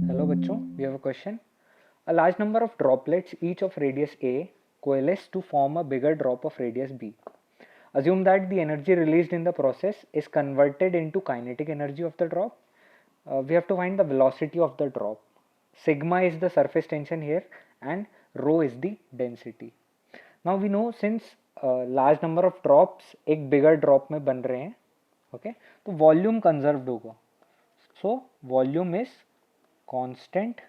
Hello बच्चों, we have a question. A large number of droplets, each of radius A, coalesce to form a bigger drop of radius B. Assume that the energy released in the process is converted into kinetic energy of the drop. We have to find the velocity of the drop. Sigma is the surface tension here and rho is the density. Now we know since large number of drops एक bigger drop में बन रहे हैं, okay, तो volume conserved होगा. So volume is constant.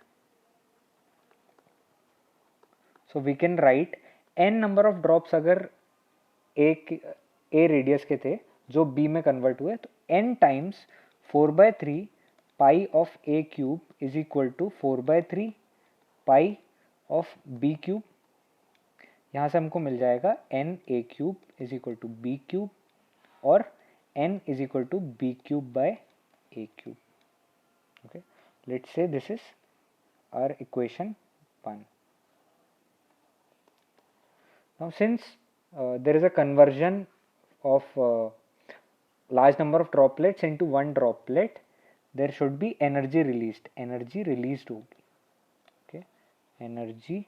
So we can write n number of drops अगर a radius के थे जो b में कन्वर्ट हुए तो n times 4/3 pi of a cube is equal to 4/3 pi of b cube. यहाँ से हमको मिल जाएगा n a cube is equal to b cube और n is equal to b cube by a cube. Okay, let's say this is our equation 1. Now since there is a conversion of large number of droplets into one droplet, there should be energy released. Energy released होगी. Okay, energy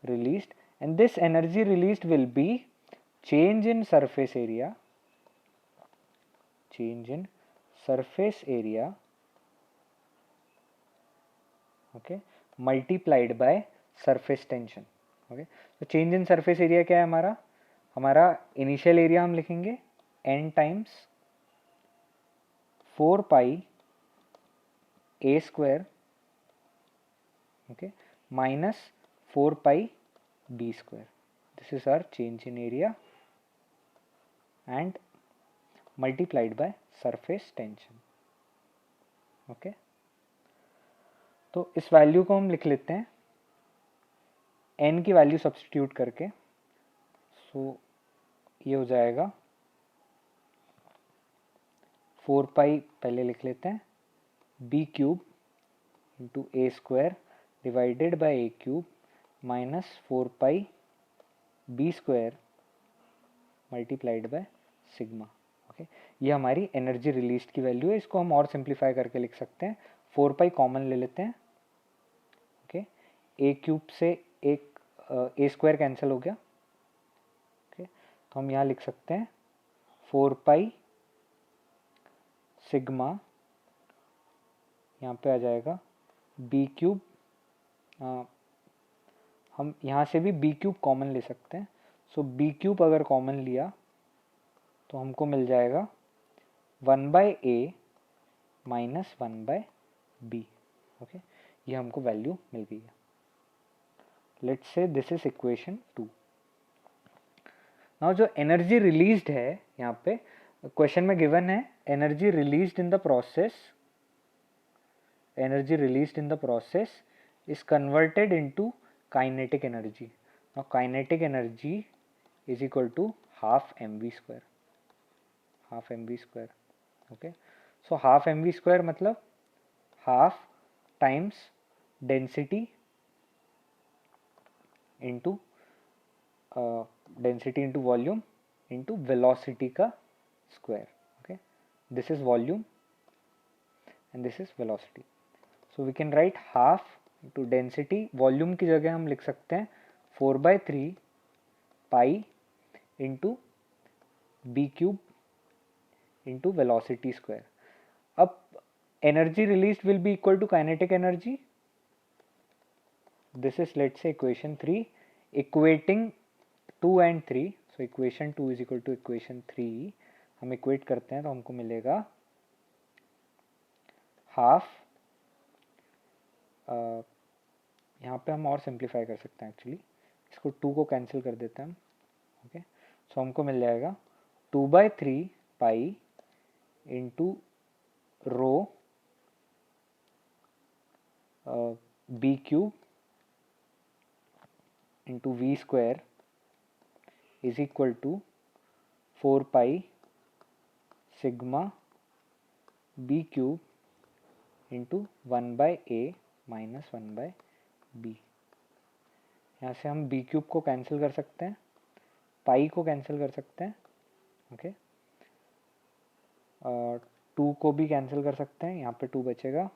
released, and this energy released will be change in surface area. Change in surface area. Okay, multiplied by surface tension. Okay, तो change in surface area क्या है हमारा initial area हम लिखेंगे n times 4 pi a square, okay, minus 4 pi b square. This is our change in area and multiplied by surface tension. Okay, तो इस value को हम लिख लेते हैं n की वैल्यू सब्स्टिट्यूट करके. सो ये हो जाएगा 4 पाई पहले लिख लेते हैं b cube into A square divided by A cube minus 4 pi b square multiplied by sigma. Okay, ये हमारी एनर्जी रिलीज की वैल्यू है. इसको हम और सिंप्लीफाई करके लिख सकते हैं. 4 पाई कॉमन ले लेते हैं. ओके, ए क्यूब से एक ए स्क्वायर कैंसिल हो गया. ओके, तो हम यहाँ लिख सकते हैं 4 पाई सिग्मा, यहाँ पे आ जाएगा बी क्यूब. हम यहाँ से भी बी क्यूब कॉमन ले सकते हैं. सो बी क्यूब अगर कॉमन लिया तो हमको मिल जाएगा 1/a माइनस 1/b. ओके, ये हमको वैल्यू मिल गई है. Let's say this is equation 2. Now जो एनर्जी रिलीज्ड है यहाँ पे क्वेश्चन में गिवन है energy released in the process, energy released in the process is converted into kinetic energy. Now kinetic energy is equal to half mv square. Half mv square. Okay, so half mv square मतलब half times density into volume into velocity का square. Okay, this is volume and this is velocity. So we can write half into density. Volume की जगह हम लिख सकते हैं 4/3 pi into b cube into velocity square. अब energy release will be equal to kinetic energy. This is let's say equation 3 equating 2 and 3. So equation 2 is equal to equation 3. हम equate करते हैं तो हमको मिलेगा हाफ. यहाँ पे हम और सिंप्लीफाई कर सकते हैं एक्चुअली. इसको 2 को कैंसिल कर देते हैं हम. ओके, सो हमको मिल जाएगा 2/3 pi into rho b cube into v square is equal to 4 pi sigma b cube into 1/a minus 1/b. यहाँ से हम b क्यूब को कैंसिल कर सकते हैं, पाई को कैंसिल कर सकते हैं. ओके, 2 को भी कैंसिल कर सकते हैं. यहाँ पे 2 बचेगा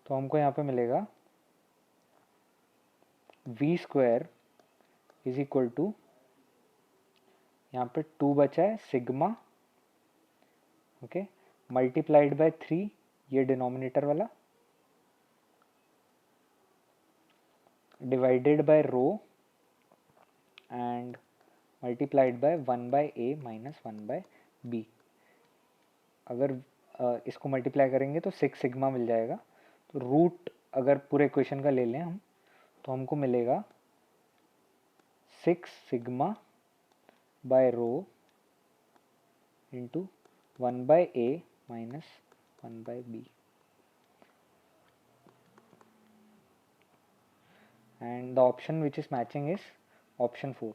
तो हमको यहाँ पे मिलेगा v square is equal to, यहाँ पे 2 बचा है सिग्मा, ओके, मल्टीप्लाइड बाय 3, ये डिनोमिनेटर वाला, divided by rho and multiplied by 1 by a minus 1 by b। अगर इसको मल्टीप्लाई करेंगे तो 6 सिग्मा मिल जाएगा। तो रूट अगर पूरे इक्वेशन का ले लें हम, तो हमको मिलेगा 6 sigma by rho into 1 by a minus 1 by b, and the option which is matching is option 4.